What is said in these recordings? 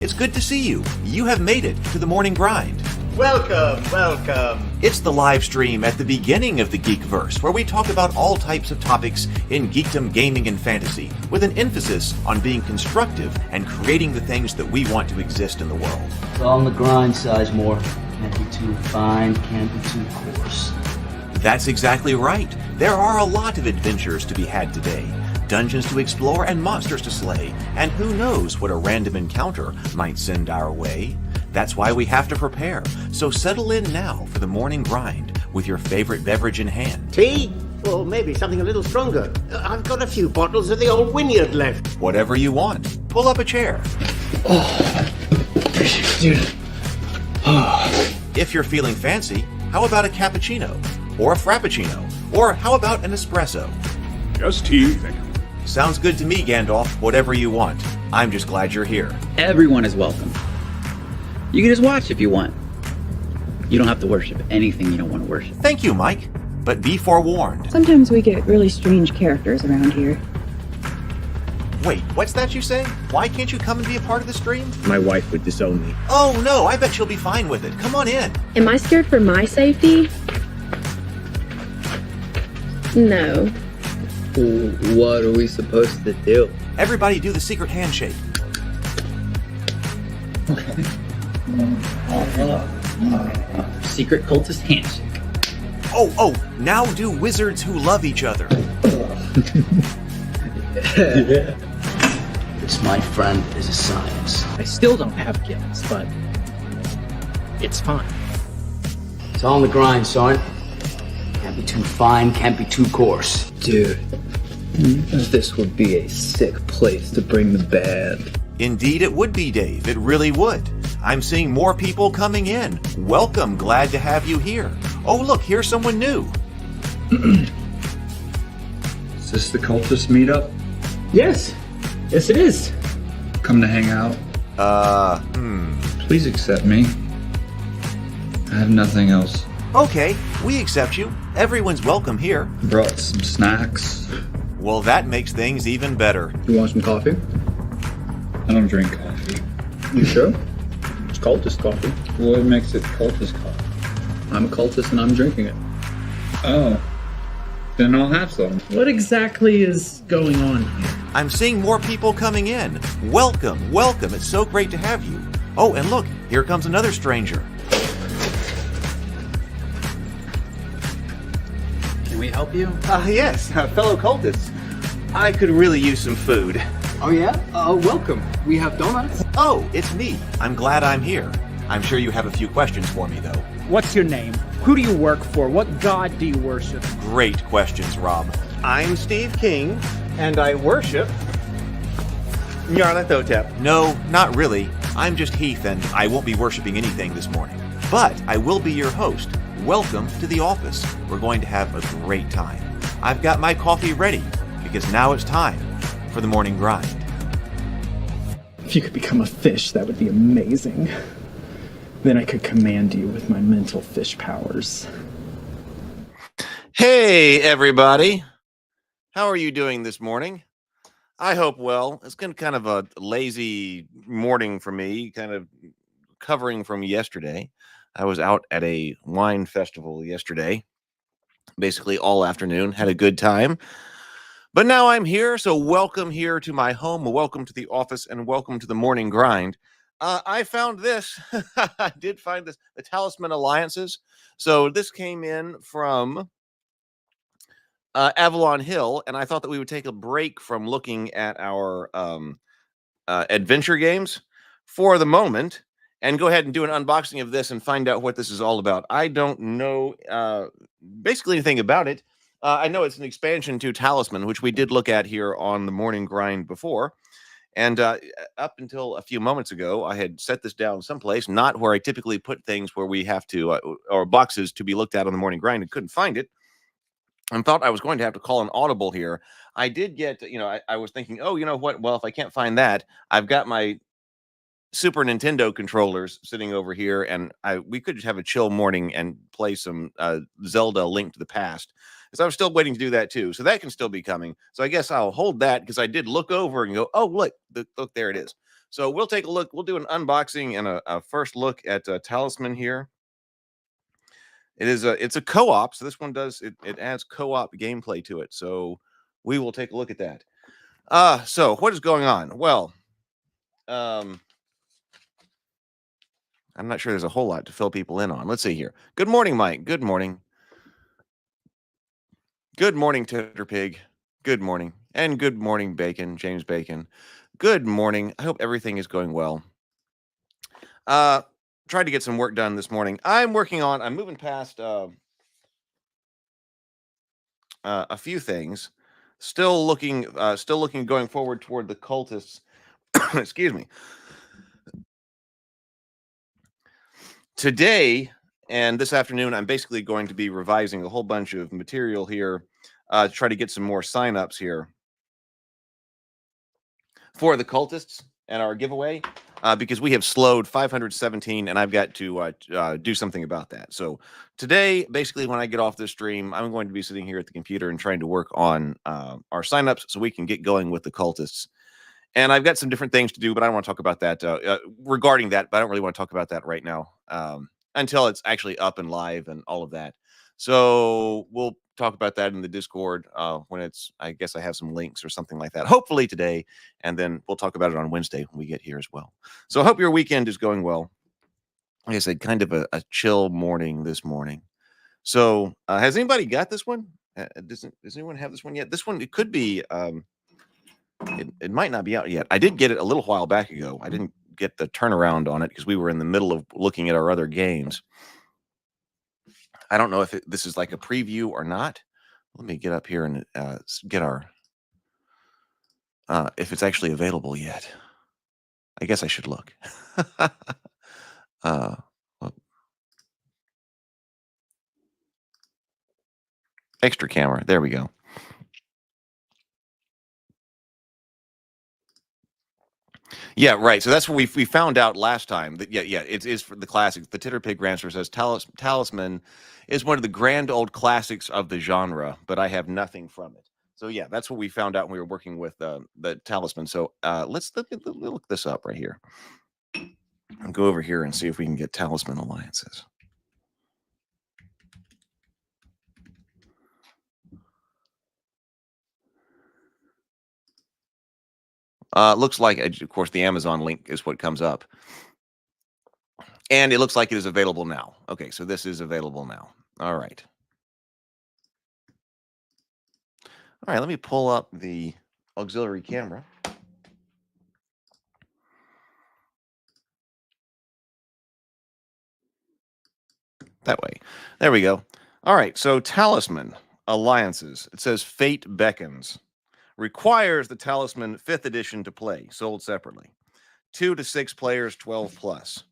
It's good to see you. You have made it to the morning grind. Welcome, welcome. It's the live stream at the beginning of the Geekverse, where we talk about all types of topics in geekdom, gaming, and fantasy, with an emphasis on being constructive and creating the things that we want to exist in the world. It's all on the grind, Sizemore. Can't be too fine, can't be too coarse. That's exactly right. There are a lot of adventures to be had today. Dungeons to explore and monsters to slay, and who knows what a random encounter might send our way. That's why we have to prepare, so settle in now for the morning grind with your favorite beverage in hand. Tea? Or maybe something a little stronger. I've got a few bottles of the old Wynyard left. Whatever you want. Pull up a chair. Dude. If you're feeling fancy, how about a cappuccino? Or a frappuccino? Or how about an espresso? Just tea, thank you. Sounds good to me, Gandalf. Whatever you want. I'm just glad you're here. Everyone is welcome. You can just watch if you want. You don't have to worship anything you don't want to worship. Thank you, Mike. But be forewarned. Sometimes we get really strange characters around here. Wait, what's that you say? Why can't you come and be a part of the stream? My wife would disown me. Oh no, I bet she'll be fine with it. Come on in. Am I scared for my safety? No. What are we supposed to do? Everybody do the secret handshake. Secret cultist handshake. Oh, now do wizards who love each other. This, my friend, is a science. I still don't have gills, but it's fine. It's all on the grind, son. Can't be too fine, can't be too coarse. Dude, this would be a sick place to bring the band. Indeed it would be, Dave. It really would. I'm seeing more people coming in. Welcome. Glad to have you here. Oh, look, here's someone new. Is this the cultist meetup? Yes it is. Come to hang out? Please accept me. I have nothing else. Okay, we accept you. Everyone's welcome here. Brought some snacks. Well, that makes things even better. You want some coffee? I don't drink coffee. You sure? It's cultist coffee. What makes it cultist coffee? I'm a cultist and I'm drinking it. Oh. Then I'll have some. What exactly is going on here? I'm seeing more people coming in. Welcome. It's so great to have you. Oh, and look, here comes another stranger. Can we help you? Yes, fellow cultists. I could really use some food. Oh yeah? Welcome. We have donuts. Oh, it's me. I'm glad I'm here. I'm sure you have a few questions for me, though. What's your name? Who do you work for? What god do you worship? Great questions, Rob. I'm Steve King, and I worship Nyarlathotep. No, not really. I'm just Heath, and I won't be worshiping anything this morning. But I will be your host. Welcome to the office. We're going to have a great time. I've got my coffee ready, because now it's time for the morning grind. If you could become a fish, that would be amazing. Then I could command you with my mental fish powers. Hey, everybody. How are you doing this morning? I hope well. It's been kind of a lazy morning for me, kind of covering from yesterday. I was out at a wine festival yesterday, basically all afternoon, had a good time. But now I'm here, so welcome here to my home, welcome to the office, and welcome to the morning grind. I found this. I did find this, the Talisman Alliances. So this came in from Avalon Hill, and I thought that we would take a break from looking at our adventure games for the moment and go ahead and do an unboxing of this and find out what this is all about. I don't know basically anything about it. I know it's an expansion to Talisman, which we did look at here on the morning grind before. And up until a few moments ago, I had set this down someplace, not where I typically put things where we have to, or boxes to be looked at on the morning grind, and couldn't find it. And thought I was going to have to call an audible here. I did get, I was thinking, oh, you know what? Well, if I can't find that, I've got my Super Nintendo controllers sitting over here, and we could just have a chill morning and play some Zelda Link to the Past. Because I was still waiting to do that too. So that can still be coming. So I guess I'll hold that because I did look over and go, oh, look, there it is. So we'll take a look. We'll do an unboxing and a first look at Talisman here. It's a co-op, so this one it adds co-op gameplay to it. So we will take a look at that. So what is going on? Well, I'm not sure there's a whole lot to fill people in on. Let's see here. Good morning, Mike. Good morning. Good morning, Titter Pig. Good morning. And good morning, Bacon, James Bacon. Good morning. I hope everything is going well. Tried to get some work done this morning. I'm moving past a few things. Still looking going forward toward the cultists. Excuse me. Today and this afternoon, I'm basically going to be revising a whole bunch of material here to try to get some more signups here for the cultists and our giveaway because we have slowed 517 and I've got to do something about that. So today, basically, when I get off this stream, I'm going to be sitting here at the computer and trying to work on our signups so we can get going with the cultists. And I've got some different things to do, but I don't want to talk about that regarding that. But I don't really want to talk about that right now until it's actually up and live and all of that. So we'll talk about that in the Discord when I guess I have some links or something like that. Hopefully today, and then we'll talk about it on Wednesday when we get here as well. So I hope your weekend is going well. Like I said, kind of a chill morning this morning. So has anybody got this one? Does anyone have this one yet? This one, it could be... It might not be out yet. I did get it a little while back ago. I didn't get the turnaround on it because we were in the middle of looking at our other games. I don't know if this is like a preview or not. Let me get up here and get our if it's actually available yet. I guess I should look. Extra camera. There we go. Yeah, right. So that's what we found out last time. That it is for the classics. The Titter Pig Rancher says Talisman is one of the grand old classics of the genre, but I have nothing from it. So yeah, that's what we found out when we were working with the Talisman. So let's look this up right here. I'll go over here and see if we can get Talisman alliances. Looks like, of course, the Amazon link is what comes up. And it looks like it is available now. Okay, so this is available now. All right. All right, let me pull up the auxiliary camera. That way. There we go. All right, so Talisman alliances. It says Fate Beckons. Requires the Talisman 5th edition to play, sold separately. 2 to 6 players, 12 plus.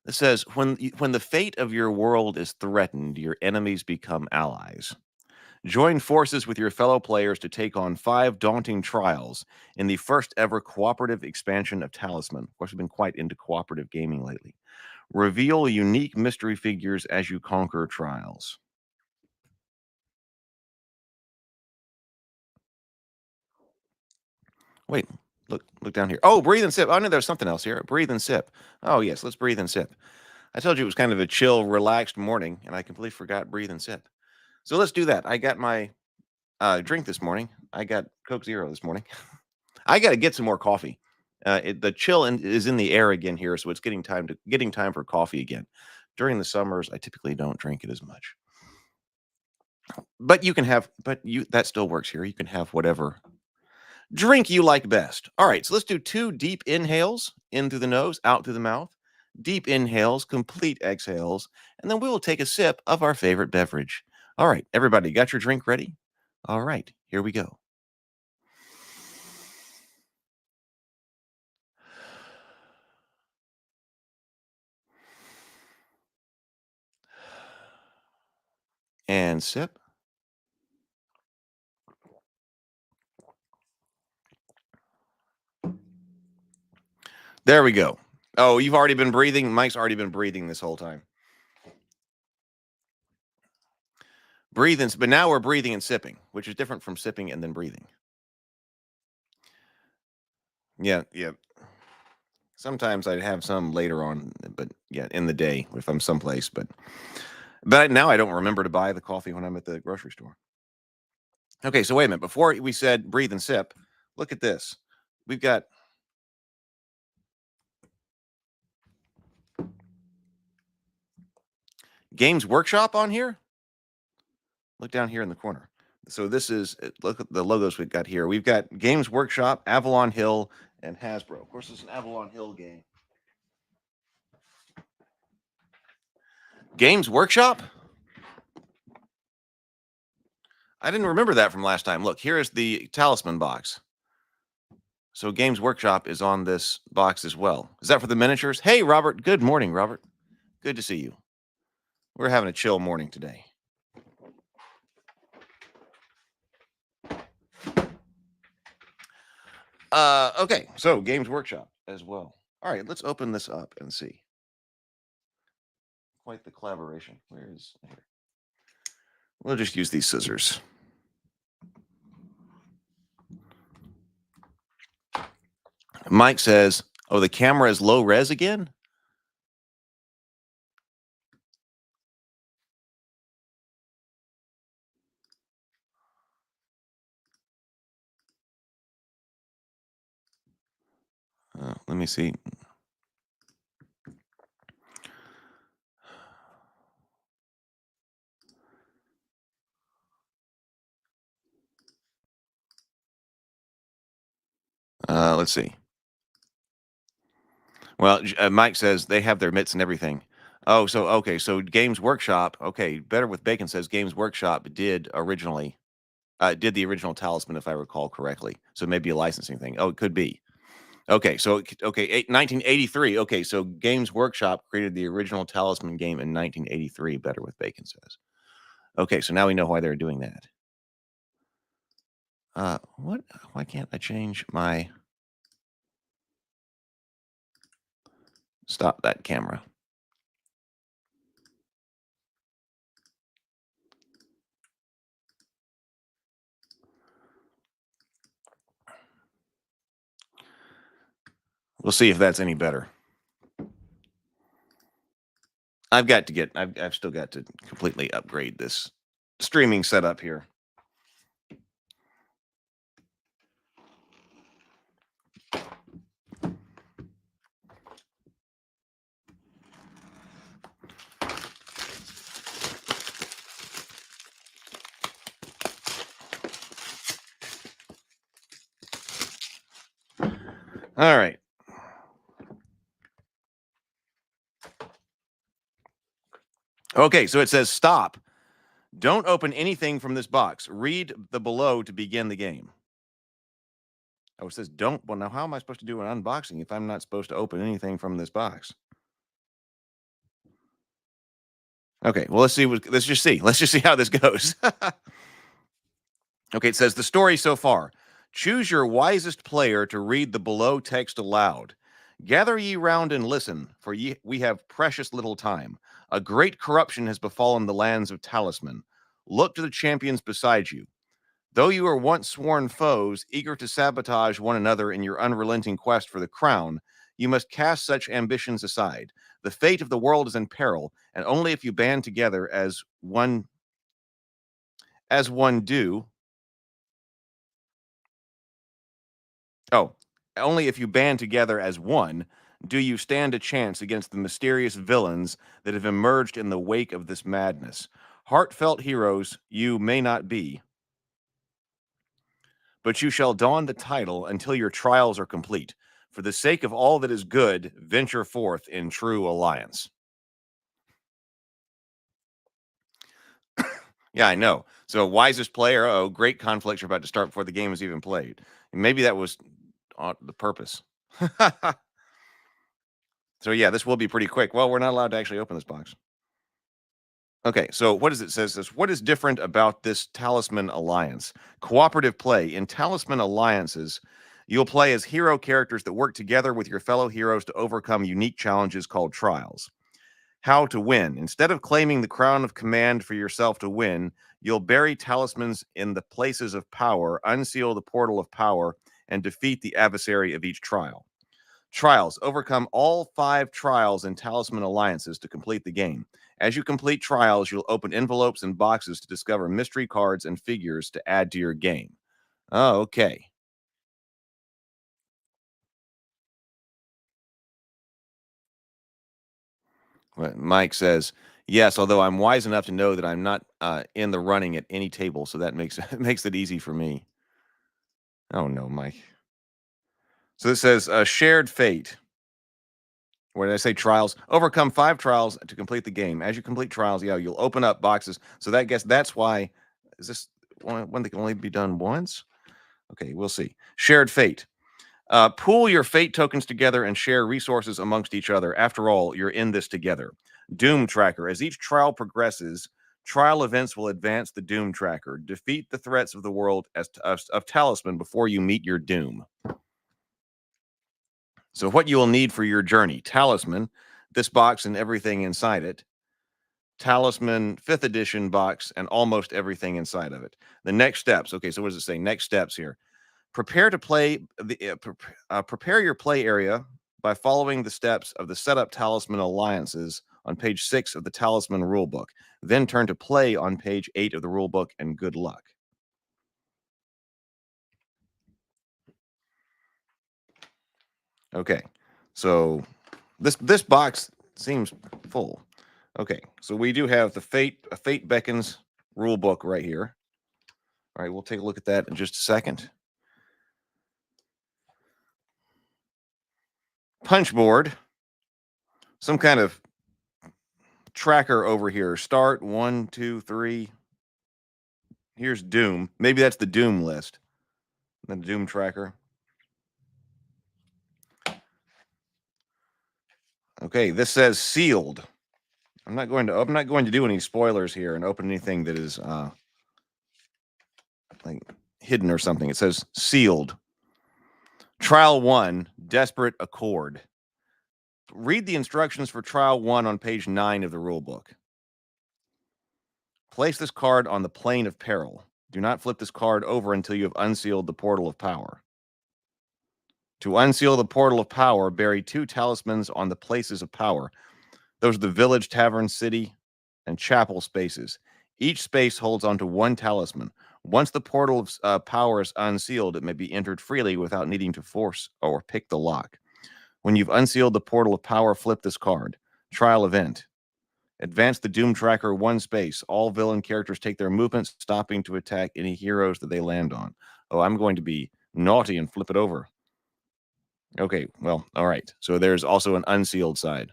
It says, when the fate of your world is threatened, your enemies become allies. Join forces with your fellow players to take on 5 daunting trials in the first ever cooperative expansion of Talisman. Of course, we've been quite into cooperative gaming lately. Reveal unique mystery figures as you conquer trials. Wait, look down here. Oh, breathe and sip. Oh, no, there's something else here. Breathe and sip. Oh, yes, let's breathe and sip. I told you it was kind of a chill, relaxed morning, and I completely forgot breathe and sip. So let's do that. I got my drink this morning. I got Coke Zero this morning. I got to get some more coffee. The chill is in the air again here, so it's getting time for coffee again. During the summers, I typically don't drink it as much. But that still works here. You can have whatever drink you like best. All right, so let's do 2 deep inhales in through the nose, out through the mouth. Deep inhales, complete exhales, and then we will take a sip of our favorite beverage. All right, everybody, got your drink ready? All right, here we go. And sip. There we go. Oh, you've already been breathing? Mike's already been breathing this whole time. Breathing, but now we're breathing and sipping, which is different from sipping and then breathing. Yeah, yeah. Sometimes I'd have some later on, but yeah, in the day if I'm someplace. But now I don't remember to buy the coffee when I'm at the grocery store. Okay, so wait a minute. Before we said breathe and sip, look at this. We've got Games Workshop on here. Look down here in the corner. So this is, look at the logos we've got here. We've got Games Workshop, Avalon Hill, and Hasbro. Of course, it's an Avalon Hill game. Games Workshop? I didn't remember that from last time. Look, here is the Talisman box. So Games Workshop is on this box as well. Is that for the miniatures? Hey, Robert. Good morning, Robert. Good to see you. We're having a chill morning today. Okay, so Games Workshop as well. All right, let's open this up and see. Quite the collaboration. Where is here? We'll just use these scissors. Mike says, "Oh, the camera is low res again." Let me see. Let's see. Well, Mike says they have their mitts and everything. Oh, so okay, so Games Workshop. Okay, Better with Bacon says Games Workshop did the original Talisman, if I recall correctly. So maybe a licensing thing. Oh, it could be. Okay, so 1983. Okay, so Games Workshop created the original Talisman game in 1983. Better with Bacon says. Okay, so now we know why they're doing that. What? Why can't I change my? Stop that camera. We'll see if that's any better. I've still got to completely upgrade this streaming setup here. All right. Okay, so it says stop. Don't open anything from this box. Read the below to begin the game. Oh, it says don't. Well, now how am I supposed to do an unboxing if I'm not supposed to open anything from this box? Okay, well, let's just see how this goes. Okay, it says the story so far. Choose your wisest player to read the below text aloud. Gather ye round and listen, for we have precious little time. A great corruption has befallen the lands of Talisman. Look to the champions beside you. Though you are once sworn foes, eager to sabotage one another in your unrelenting quest for the crown, you must cast such ambitions aside. The fate of the world is in peril, and only if you band together as one do. Oh, only if you band together as one do you stand a chance against the mysterious villains that have emerged in the wake of this madness. Heartfelt heroes you may not be, but you shall don the title until your trials are complete. For the sake of all that is good, venture forth in true alliance. Yeah, I know. So wisest player, great conflicts are about to start before the game is even played. Maybe that was the purpose. So yeah, this will be pretty quick. Well, we're not allowed to actually open this box. Okay, so what does it say? What is different about this Talisman Alliance? Cooperative play. In Talisman Alliances, you'll play as hero characters that work together with your fellow heroes to overcome unique challenges called trials. How to win. Instead of claiming the crown of command for yourself to win, you'll bury talismans in the places of power, unseal the portal of power, and defeat the adversary of each trial. Trials. Overcome all 5 trials and Talisman alliances to complete the game. As you complete trials, you'll open envelopes and boxes to discover mystery cards and figures to add to your game. Oh, okay. Mike says, yes, although I'm wise enough to know that I'm not in the running at any table, so that makes it easy for me. Oh, no, Mike. So this says, shared fate. Where did I say trials? Overcome 5 trials to complete the game. As you complete trials, yeah, you'll open up boxes. So that's why, is this one that can only be done once? Okay, we'll see. Shared fate. Pool your fate tokens together and share resources amongst each other. After all, you're in this together. Doom tracker. As each trial progresses, trial events will advance the doom tracker. Defeat the threats of the world of Talisman before you meet your doom. So what you will need for your journey: Talisman, this box and everything inside it. Talisman 5th edition box and almost everything inside of it. The next steps. Okay, so what does it say? Next steps here. Prepare to play prepare your play area by following the steps of the setup Talisman alliances on page 6 of the Talisman rulebook. Then turn to play on page 8 of the rulebook, and good luck. Okay, so this box seems full. Okay, so we do have the Fate Beckons rulebook right here. All right, we'll take a look at that in just a second. Punch board, some kind of tracker over here. Start 1, 2, 3. Here's Doom. Maybe that's the Doom list. The Doom tracker. Okay, this says sealed. I'm not going to do any spoilers here and open anything that is like hidden or something. It says sealed. Trial 1, Desperate Accord. Read the instructions for Trial 1 on page 9 of the rulebook. Place this card on the plane of peril. Do not flip this card over until you have unsealed the portal of power. To unseal the portal of power, bury 2 talismans on the places of power. Those are the village, tavern, city, and chapel spaces. Each space holds onto 1 talisman. Once the portal of power is unsealed, it may be entered freely without needing to force or pick the lock. When you've unsealed the portal of power, flip this card. Trial event. Advance the Doom Tracker 1 space. All villain characters take their movements, stopping to attack any heroes that they land on. Oh, I'm going to be naughty and flip it over. Okay, well, all right. So there's also an unsealed side.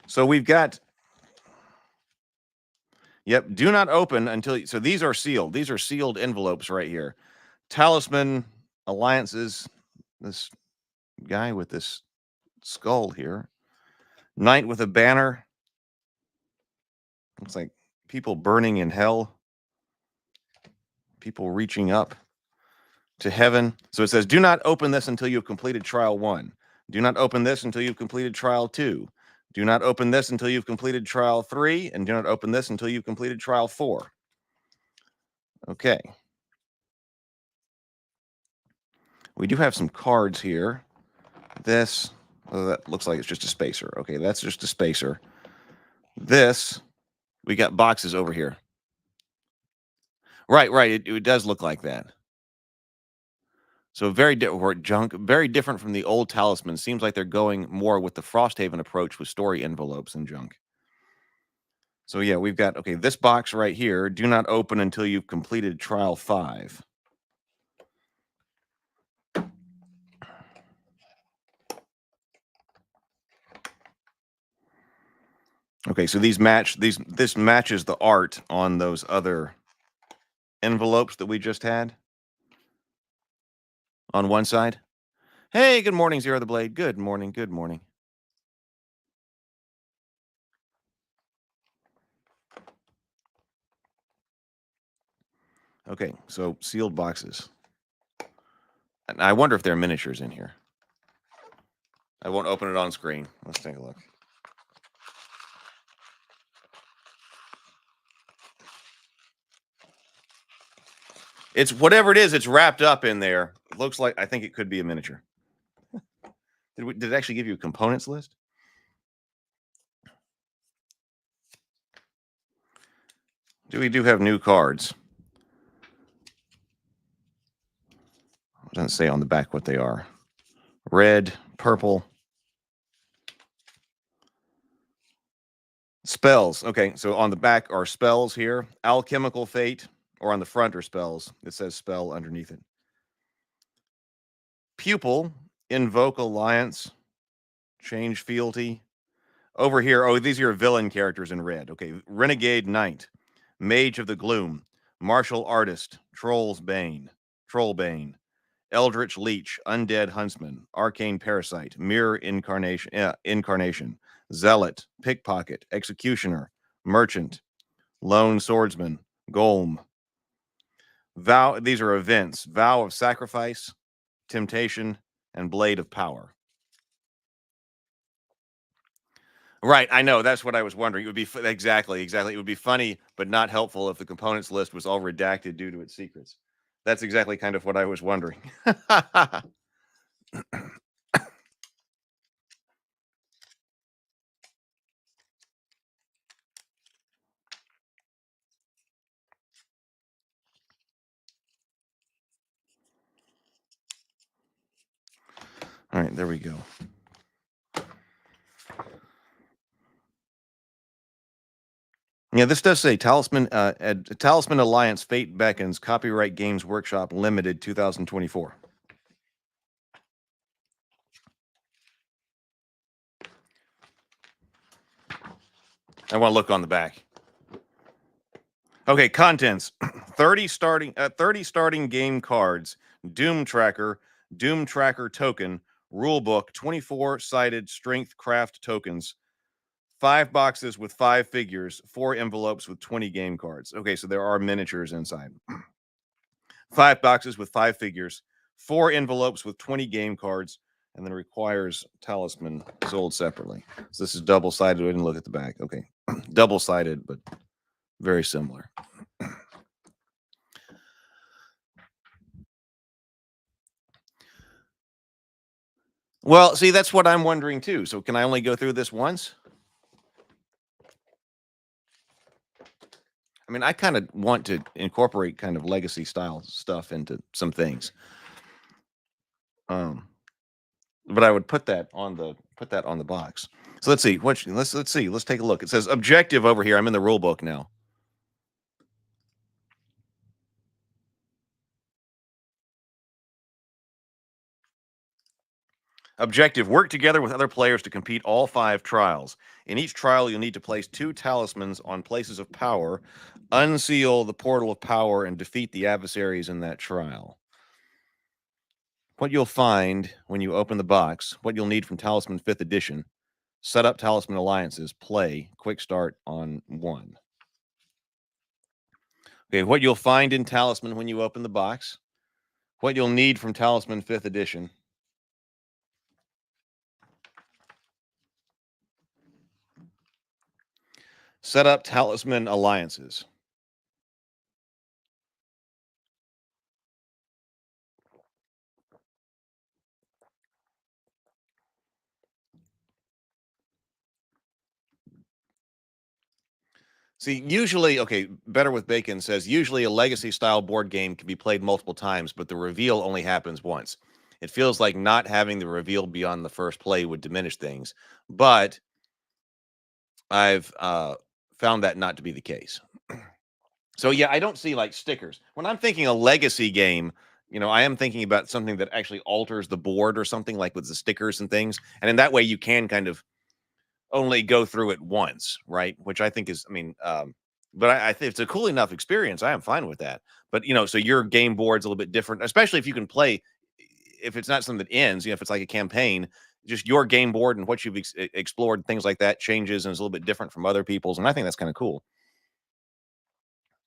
So we've got, yep, do not open until, so these are sealed. These are sealed envelopes right here. Talisman alliances, this guy with this skull here. Knight with a banner. Looks like people burning in hell. People reaching up to heaven. So it says, do not open this until you've completed trial 1. Do not open this until you've completed trial 2. Do not open this until you've completed trial 3, and do not open this until you've completed trial 4. Okay. We do have some cards here. This, oh, that looks like it's just a spacer. Okay, that's just a spacer. This, we got boxes over here. Right. It does look like that. So very different from the old Talisman. Seems like they're going more with the Frosthaven approach with story envelopes and junk. So yeah, we've got, okay, this box right here. Do not open until you've completed trial 5. Okay, so this matches the art on those other envelopes that we just had on one side. Hey, good morning, Zero the Blade. Good morning. Good morning. Okay, so sealed boxes. And I wonder if there are miniatures in here. I won't open it on screen. Let's take a look. It's whatever it is, it's wrapped up in there. It looks like, I think it could be a miniature. Did it actually give you a components list? We do have new cards. It doesn't say on the back what they are. Red, purple. Spells. Okay, so on the back are spells here. Alchemical Fate, or on the front are spells. It says spell underneath it. Pupil, Invoke Alliance, Change Fealty. Over here, oh, these are your villain characters in red. Okay, Renegade Knight, Mage of the Gloom, Martial Artist, Trollbane, Eldritch Leech, Undead Huntsman, Arcane Parasite, Mirror Incarnation, Zealot, Pickpocket, Executioner, Merchant, Lone Swordsman, Golem. Vow, these are events. Vow of Sacrifice, Temptation, and Blade of Power. Right, I know. That's what I was wondering. It would be exactly. It would be funny, but not helpful if the components list was all redacted due to its secrets. That's exactly kind of what I was wondering. All right, there we go. Yeah, this does say Talisman Alliance Fate Beckons, Copyright Games Workshop Limited 2024. I want to look on the back. Okay, contents. 30 starting game cards, Doom Tracker token, rulebook, 24-sided strength craft tokens, 5 boxes with 5 figures, 4 envelopes with 20 game cards. Okay, so there are miniatures inside. 5 boxes with 5 figures, 4 envelopes with 20 game cards, and then requires Talisman sold separately. So this is double-sided. We didn't look at the back. Okay, double-sided, but very similar. Well, see, that's what I'm wondering too. So can I only go through this once? I mean, I kind of want to incorporate kind of legacy style stuff into some things. But I would put that on the box. So let's see. Let's see. Let's take a look. It says objective over here. I'm in the rule book now. Objective, work together with other players to complete all 5 trials. In each trial, you'll need to place 2 talismans on places of power, unseal the portal of power, and defeat the adversaries in that trial. What you'll find when you open the box, what you'll need from Talisman 5th edition, set up Talisman alliances, play, quick start on 1. Okay, what you'll find in Talisman when you open the box, what you'll need from Talisman 5th edition, set up Talisman alliances. See, usually, okay, Better with Bacon says, usually a legacy style board game can be played multiple times, but the reveal only happens once. It feels like not having the reveal beyond the first play would diminish things, but I've found that not to be the case. So yeah, I don't see like stickers. When I'm thinking a legacy game, you know, I am thinking about something that actually alters the board or something, like with the stickers and things. And in that way, you can kind of only go through it once, right? Which I think is, I mean, but I think it's a cool enough experience. I am fine with that. But, you know, so your game board's a little bit different, especially if you can play, if it's not something that ends, you know, if it's like a campaign, just your game board and what you've explored, things like that changes and is a little bit different from other people's. And I think that's kind of cool.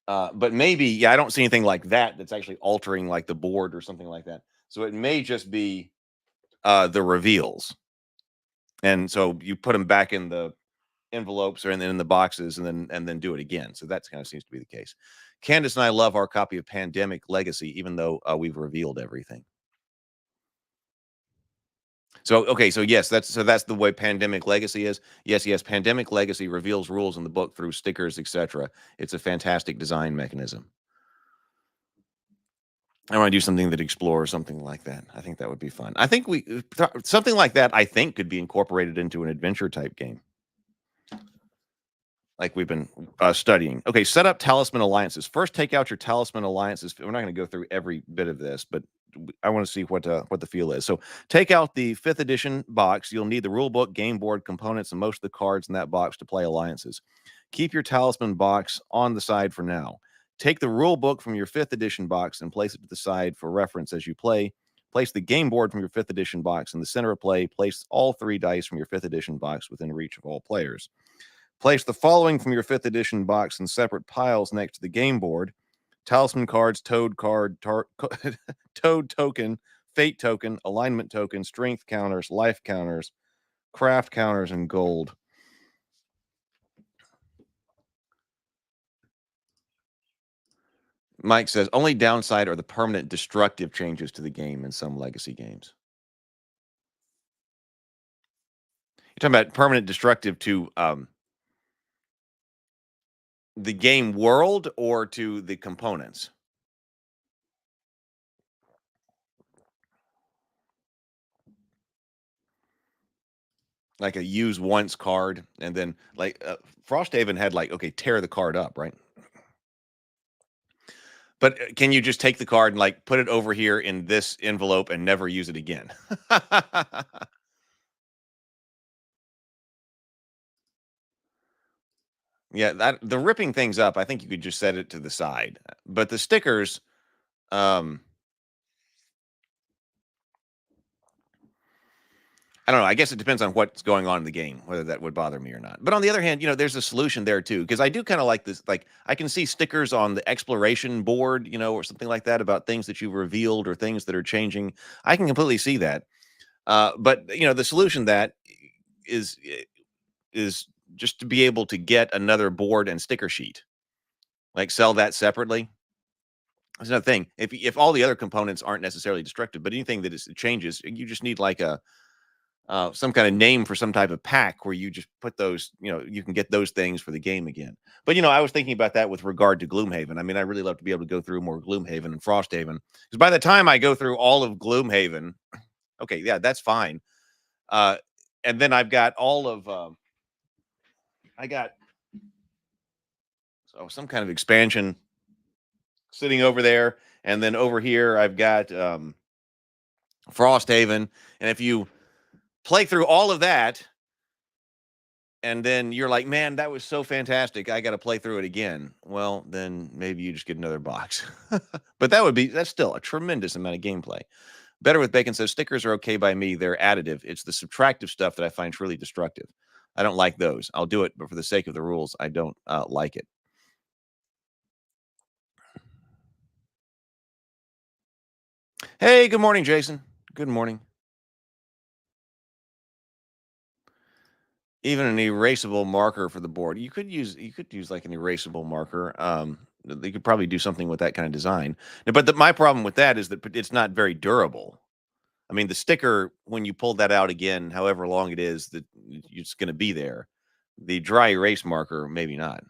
But maybe, yeah, I don't see anything like that that's actually altering like the board or something like that. So it may just be the reveals. And so you put them back in the envelopes or in the boxes and then do it again. So that kind of seems to be the case. Candace and I love our copy of Pandemic Legacy, even though we've revealed everything. So okay, so yes, that's the way Pandemic Legacy is. Yes, Pandemic Legacy reveals rules in the book through stickers, etc. It's a fantastic design mechanism. I want to do something that explores something like that. I think that would be fun. I think something like that. I think could be incorporated into an adventure type game, like we've been studying. Okay, set up Talisman alliances. First, take out your Talisman alliances. We're not going to go through every bit of this, but I want to see what the feel is. So, take out the 5th edition box. You'll need the rule book, game board, components, and most of the cards in that box to play alliances. Keep your Talisman box on the side for now. Take the rule book from your 5th edition box and place it to the side for reference as you play. Place the game board from your 5th edition box in the center of play. Place all 3 dice from your 5th edition box within reach of all players. Place the following from your 5th edition box in separate piles next to the game board: Talisman cards, Toad card, Toad token, Fate token, Alignment token, Strength counters, Life counters, Craft counters, and Gold. Mike says, only downside are the permanent destructive changes to the game in some legacy games. You're talking about permanent destructive to the game world or to the components? Like a use once card, and then like Frosthaven had like, okay, tear the card up, right? But can you just take the card and like put it over here in this envelope and never use it again? Yeah, that the ripping things up, I think you could just set it to the side. But the stickers, I don't know. I guess it depends on what's going on in the game, whether that would bother me or not. But on the other hand, there's a solution there too, because I do kind of like this. Like, I can see stickers on the exploration board, or something like that about things that you've revealed or things that are changing. I can completely see that. But the solution that is just to be able to get another board and sticker sheet, like sell that separately. That's another thing. If all the other components aren't necessarily destructive, but anything that changes, you just need like a some kind of name for some type of pack where you just put those, you can get those things for the game again. But, I was thinking about that with regard to Gloomhaven. I mean, I really love to be able to go through more Gloomhaven and Frosthaven, because by the time I go through all of Gloomhaven, okay, yeah, that's fine. And then I've got all of, I got some kind of expansion sitting over there. And then over here, I've got Frosthaven. And if you play through all of that, and then you're like, man, that was so fantastic, I got to play through it again. Well, then maybe you just get another box. But that's still a tremendous amount of gameplay. Better with Bacon says, stickers are okay by me. They're additive. It's the subtractive stuff that I find truly destructive. I don't like those. I'll do it, but for the sake of the rules, I don't like it. Hey, good morning, Jason. Good morning. Even an erasable marker for the board. You could use like an erasable marker. They could probably do something with that kind of design. But my problem with that is that it's not very durable. I mean, the sticker, when you pull that out again, however long it is, that it's going to be there. The dry erase marker, maybe not.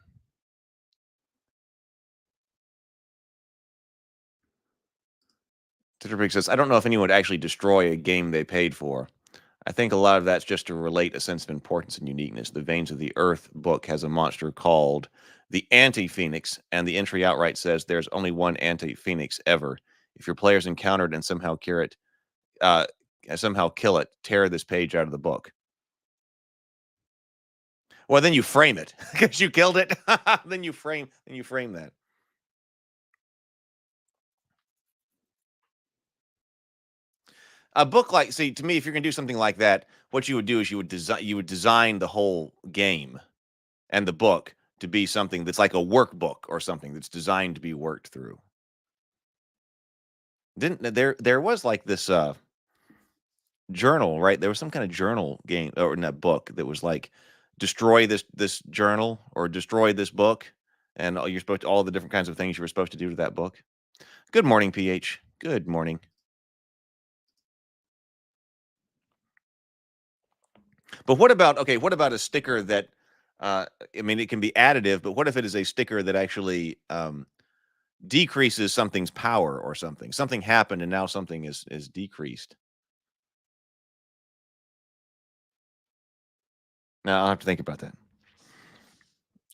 Titterpig says, I don't know if anyone would actually destroy a game they paid for. I think a lot of that's just to relate a sense of importance and uniqueness. The Veins of the Earth book has a monster called the Anti-Phoenix, and the entry outright says there's only one Anti-Phoenix ever. If your players encountered and somehow kill it, tear this page out of the book. Well, then you frame it because you killed it. Then you frame that. A book like, see, to me, if you're going to do something like that, what you would do is you would design the whole game and the book to be something that's like a workbook or something that's designed to be worked through. There was like this journal, right? There was some kind of journal game or in that book that was like destroy this journal or destroy this book, and you're supposed to all the different kinds of things you were supposed to do to that book. Good morning, PH. Good morning. But what about a sticker that I mean, it can be additive, but what if it is a sticker that actually decreases something's power or something? Something happened and now something is decreased. Now I'll have to think about that.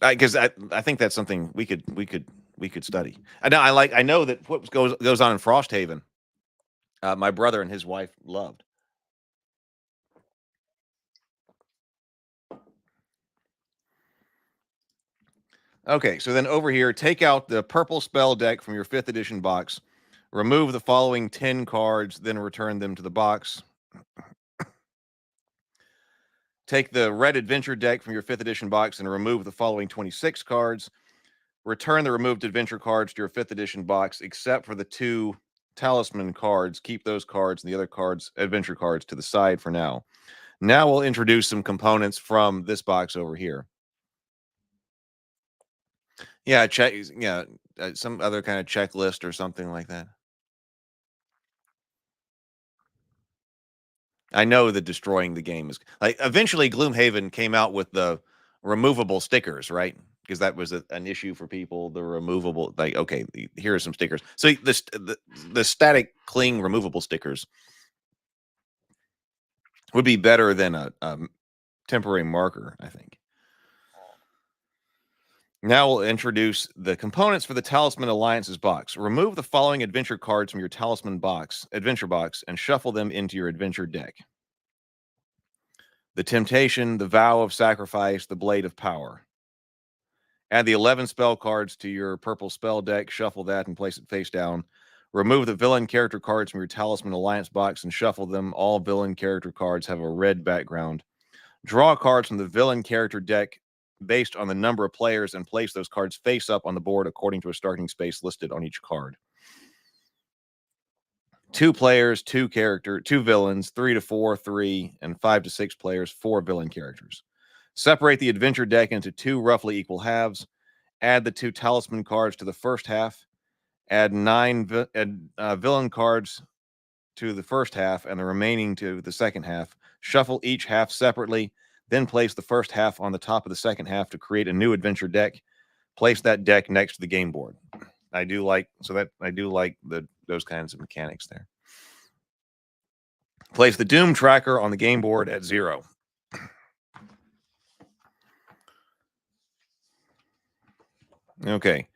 Because I think that's something we could study. I know that what goes on in Frosthaven, my brother and his wife loved. Okay, so then over here, take out the purple spell deck from your 5th edition box. Remove the following 10 cards, then return them to the box. Take the red adventure deck from your 5th edition box and remove the following 26 cards. Return the removed adventure cards to your 5th edition box, except for the 2 talisman cards. Keep those cards and the other cards, adventure cards, to the side for now. Now we'll introduce some components from this box over here. Yeah, some other kind of checklist or something like that. I know that destroying the game is like eventually Gloomhaven came out with the removable stickers, right? Because that was an issue for people. The removable, like, okay, here are some stickers. So the static cling removable stickers would be better than a temporary marker, I think. Now we'll introduce the components for the Talisman Alliances box. Remove the following adventure cards from your Talisman adventure box, and shuffle them into your adventure deck. The Temptation, the Vow of Sacrifice, the Blade of Power. Add the 11 spell cards to your purple spell deck, shuffle that and place it face down. Remove the villain character cards from your Talisman Alliance box and shuffle them. All villain character cards have a red background. Draw cards from the villain character deck based on the number of players and place those cards face up on the board according to a starting space listed on each card. 2 players, 2 villains, 3 to 4, 3, and 5 to 6 players, 4 villain characters. Separate the adventure deck into 2 roughly equal halves. Add the 2 talisman cards to the first half. Add 9 villain cards to the first half and the remaining to the second half. Shuffle each half separately. Then place the first half on the top of the second half to create a new adventure deck. Place that deck next to the game board. I do like those kinds of mechanics there. Place the Doom tracker on the game board at 0. Okay.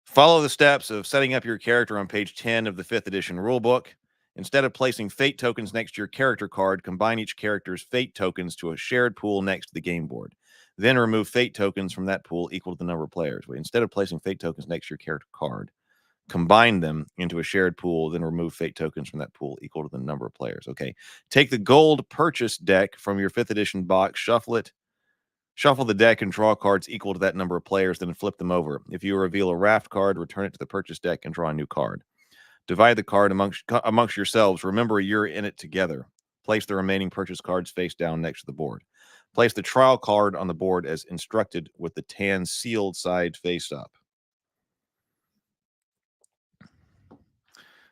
Follow the steps of setting up your character on page 10 of the 5th edition rulebook. Instead of placing fate tokens next to your character card, combine each character's fate tokens to a shared pool next to the game board. Then remove fate tokens from that pool equal to the number of players. Instead of placing fate tokens next to your character card, combine them into a shared pool, then remove fate tokens from that pool equal to the number of players. Okay. Take the gold purchase deck from your 5th edition box, shuffle it. Shuffle the deck and draw cards equal to that number of players, then flip them over. If you reveal a raft card, return it to the purchase deck and draw a new card. Divide the card amongst yourselves. Remember, you're in it together. Place the remaining purchase cards face down next to the board. Place the trial card on the board as instructed with the tan sealed side face up.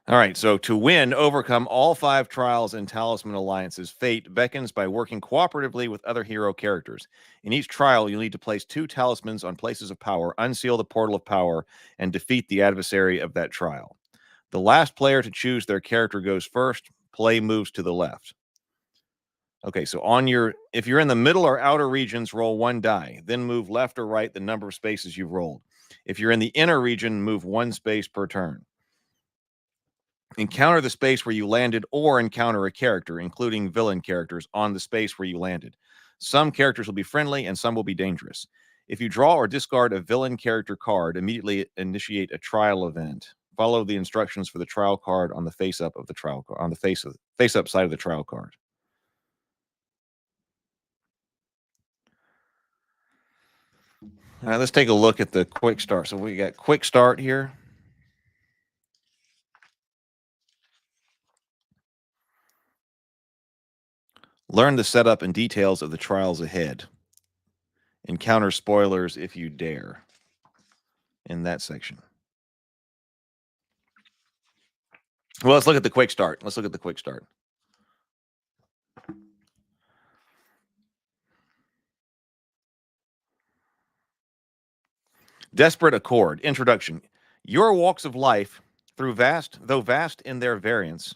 All right, so to win, overcome all 5 trials in Talisman Alliance's fate beckons by working cooperatively with other hero characters. In each trial, you'll need to place 2 talismans on places of power, unseal the portal of power, and defeat the adversary of that trial. The last player to choose their character goes first. Play moves to the left. Okay, so if you're in the middle or outer regions, roll 1 die. Then move left or right the number of spaces you've rolled. If you're in the inner region, move 1 space per turn. Encounter the space where you landed or encounter a character, including villain characters, on the space where you landed. Some characters will be friendly and some will be dangerous. If you draw or discard a villain character card, immediately initiate a trial event. Follow the instructions for the trial card on the face-up of the trial card, on the face-up side of the trial card. All right, let's take a look at the quick start. So we got quick start here. Learn the setup and details of the trials ahead. Encounter spoilers if you dare in that section. Well, let's look at the quick start. Let's look at the quick start. Desperate Accord. Introduction. Your walks of life, though vast in their variance,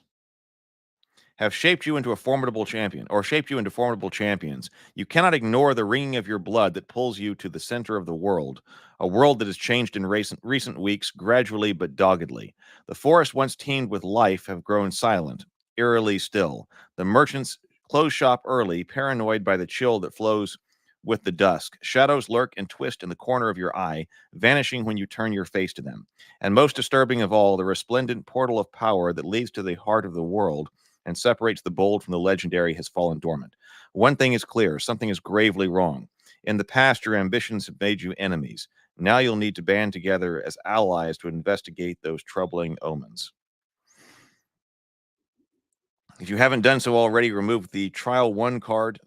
have shaped you into a formidable champion, or shaped you into formidable champions. You cannot ignore the ringing of your blood that pulls you to the center of the world, a world that has changed in recent weeks, gradually but doggedly. The forest once teemed with life have grown silent, eerily still. The merchants close shop early, paranoid by the chill that flows with the dusk. Shadows lurk and twist in the corner of your eye, vanishing when you turn your face to them. And most disturbing of all, the resplendent portal of power that leads to the heart of the world and separates the bold from the legendary has fallen dormant. One thing is clear, something is gravely wrong. In the past, your ambitions have made you enemies. Now you'll need to band together as allies to investigate those troubling omens. If you haven't done so already, remove the Trial 1 card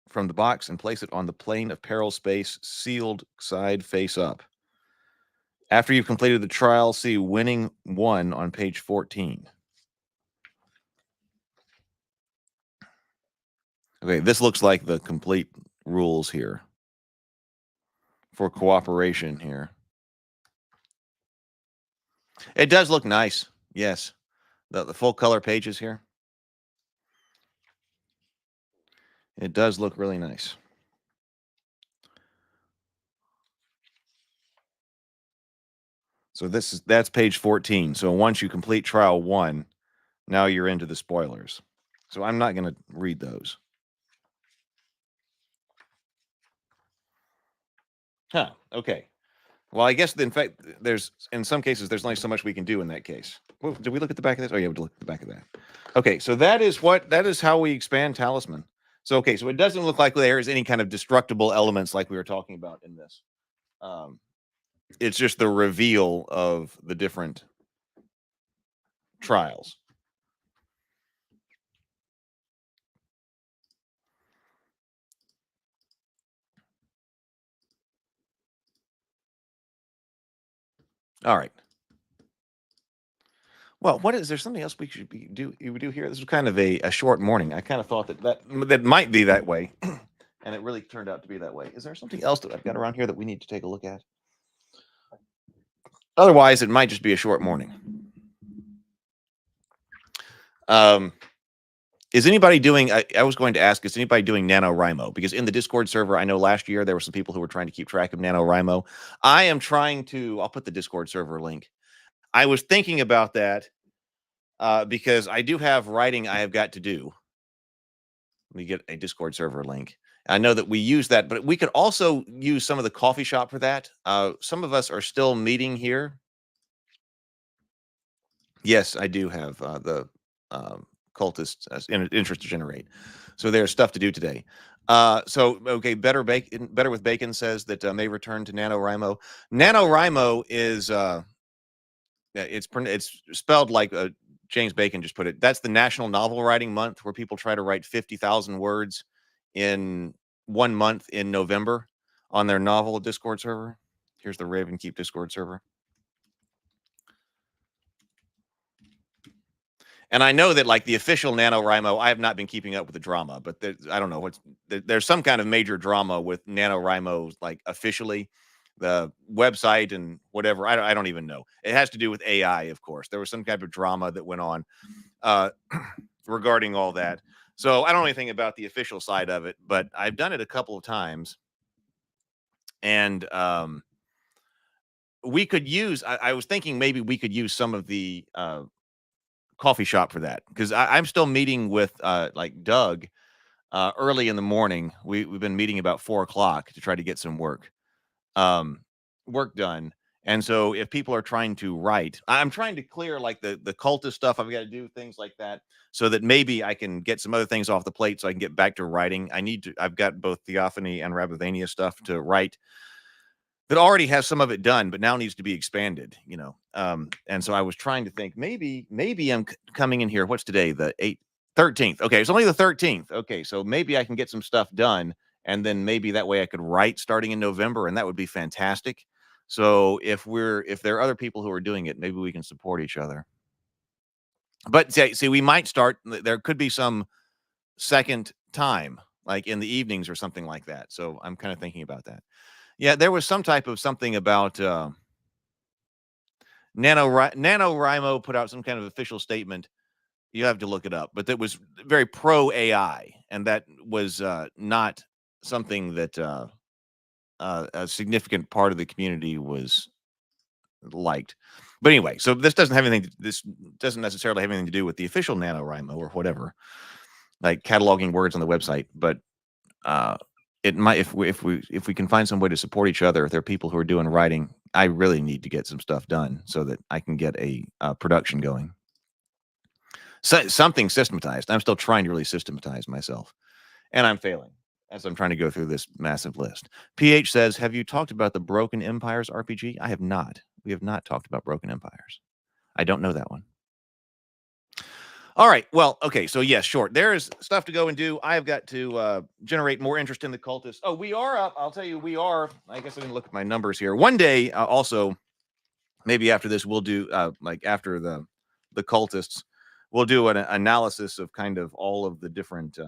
from the box and place it on the plane of peril space, sealed side face up. After you've completed the trial, see Winning 1 on page 14. Okay, this looks like the complete rules here for cooperation here. It does look nice. Yes. The full color pages here. It does look really nice. So that's page 14. So once you complete trial 1, now you're into the spoilers. So I'm not going to read those. Huh. Okay. Well, I guess in fact, in some cases there's only so much we can do in that case. Well, did we look at the back of this? Oh yeah, we look at the back of that. Okay, so that is how we expand Talisman. So okay, so it doesn't look like there is any kind of destructible elements like we were talking about in this. It's just the reveal of the different trials. All right. Well, is there something else we should do here? This was kind of a short morning. I kind of thought that might be that way, and it really turned out to be that way. Is there something else that I've got around here that we need to take a look at? Otherwise, it might just be a short morning. Is anybody doing, I was going to ask, is anybody doing NaNoWriMo? Because in the Discord server, I know last year there were some people who were trying to keep track of NaNoWriMo. I am trying to, I'll put the Discord server link. I was thinking about that because I do have writing I have got to do. Let me get a Discord server link. I know that we use that, but we could also use some of the coffee shop for that. Some of us are still meeting here. Yes, I do have the cultists interest to generate. So there's stuff to do today. So okay, Better with Bacon says that may return to NaNoWriMo. NaNoWriMo is it's spelled like James Bacon just put it. That's the National Novel Writing Month, where people try to write 50,000 words in 1 month in November on their novel Discord server. Here's the RavenKeep Discord server. And I know that, like, the official NaNoWriMo, I have not been keeping up with the drama, but I don't know there's some kind of major drama with NaNoWriMo, like officially, the website and whatever. I don't even know. It has to do with AI, of course. There was some kind of drama that went on regarding all that. So I don't know anything about the official side of it, but I've done it a couple of times. And we could use, I was thinking maybe we could use some of the coffee shop for that, because I'm still meeting with like Doug early in the morning. We've been meeting about 4 o'clock to try to get some work done. And so if people are trying to write, I'm trying to clear like the cultist stuff. I've got to do things like that so that maybe I can get some other things off the plate so I can get back to writing. I've got both Theophany and Rabavania stuff to write that already has some of it done, but now needs to be expanded, you know. And so I was trying to think, maybe I'm coming in here. What's today? The 13th. Okay, it's only the 13th. Okay, so maybe I can get some stuff done and then maybe that way I could write starting in November, and that would be fantastic. So if there are other people who are doing it, maybe we can support each other. But see, we might start. There could be some second time, like in the evenings or something like that. So I'm kind of thinking about that. Yeah, there was some type of something about NaNoWriMo put out some kind of official statement. You have to look it up, but that was very pro AI, and that was not something that a significant part of the community was liked. But anyway, so this doesn't necessarily have anything to do with the official NaNoWriMo or whatever, like cataloging words on the website. But it might, if we can find some way to support each other. If there are people who are doing writing, I really need to get some stuff done so that I can get a production going. So, something systematized. I'm still trying to really systematize myself, and I'm failing as I'm trying to go through this massive list. PH says, have you talked about the Broken Empires RPG? I have not. We have not talked about Broken Empires. I don't know that one. All right. Well, okay. So yes, short. There is stuff to go and do. I've got to generate more interest in the cultists. Oh, we are up. I'll tell you, we are. I guess I can look at my numbers here. One day, also, maybe after this, we'll do like after the cultists, we'll do an analysis of kind of all of the different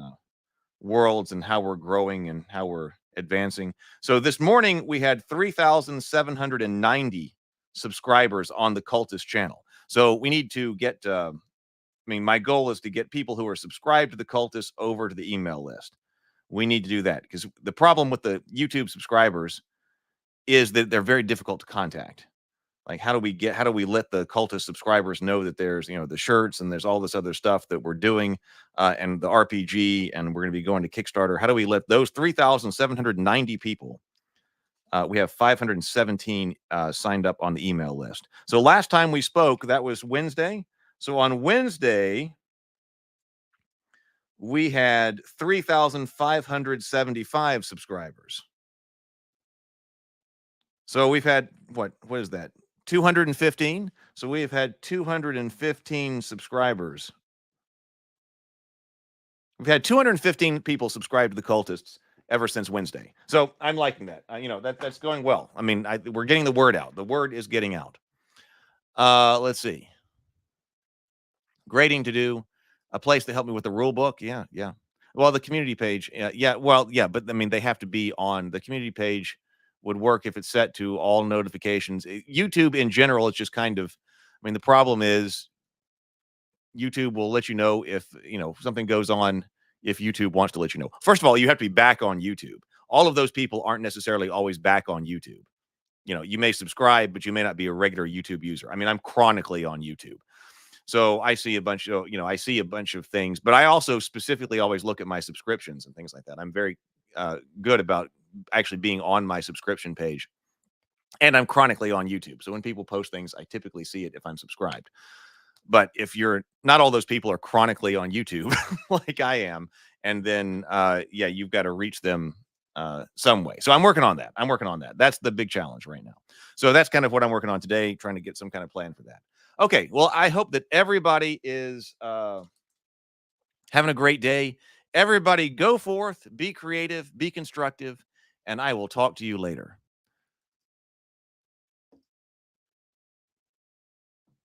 worlds and how we're growing and how we're advancing. So this morning we had 3,790 subscribers on the cultist channel. So we need to get. My goal is to get people who are subscribed to the cultists over to the email list. We need to do that because the problem with the YouTube subscribers is that they're very difficult to contact. Like, how do we let the cultist subscribers know that there's, the shirts and there's all this other stuff that we're doing and the RPG and we're going to be going to Kickstarter. How do we let those 3,790 people, we have 517 signed up on the email list. So last time we spoke, that was Wednesday. So on Wednesday, we had 3,575 subscribers. So we've had, what is that? 215. So we have had 215 subscribers. We've had 215 people subscribe to the cultists ever since Wednesday. So I'm liking that. That's going well. I mean, we're getting the word out. The word is getting out. Let's see. Grading to do, a place to help me with the rule book. Yeah. Well, the community page. But I mean, they have to be on the community page. Would work if it's set to all notifications. YouTube in general, it's just kind of, the problem is YouTube will let you know if, something goes on, if YouTube wants to let you know. First of all, you have to be back on YouTube. All of those people aren't necessarily always back on YouTube. You may subscribe, but you may not be a regular YouTube user. I'm chronically on YouTube. So I see a bunch of, things, but I also specifically always look at my subscriptions and things like that. I'm very good about actually being on my subscription page, and I'm chronically on YouTube. So when people post things, I typically see it if I'm subscribed. But if you're not, all those people are chronically on YouTube like I am, and then you've got to reach them some way. So I'm working on that. That's the big challenge right now. So that's kind of what I'm working on today, trying to get some kind of plan for that. Okay, well, I hope that everybody is having a great day. Everybody go forth, be creative, be constructive, and I will talk to you later.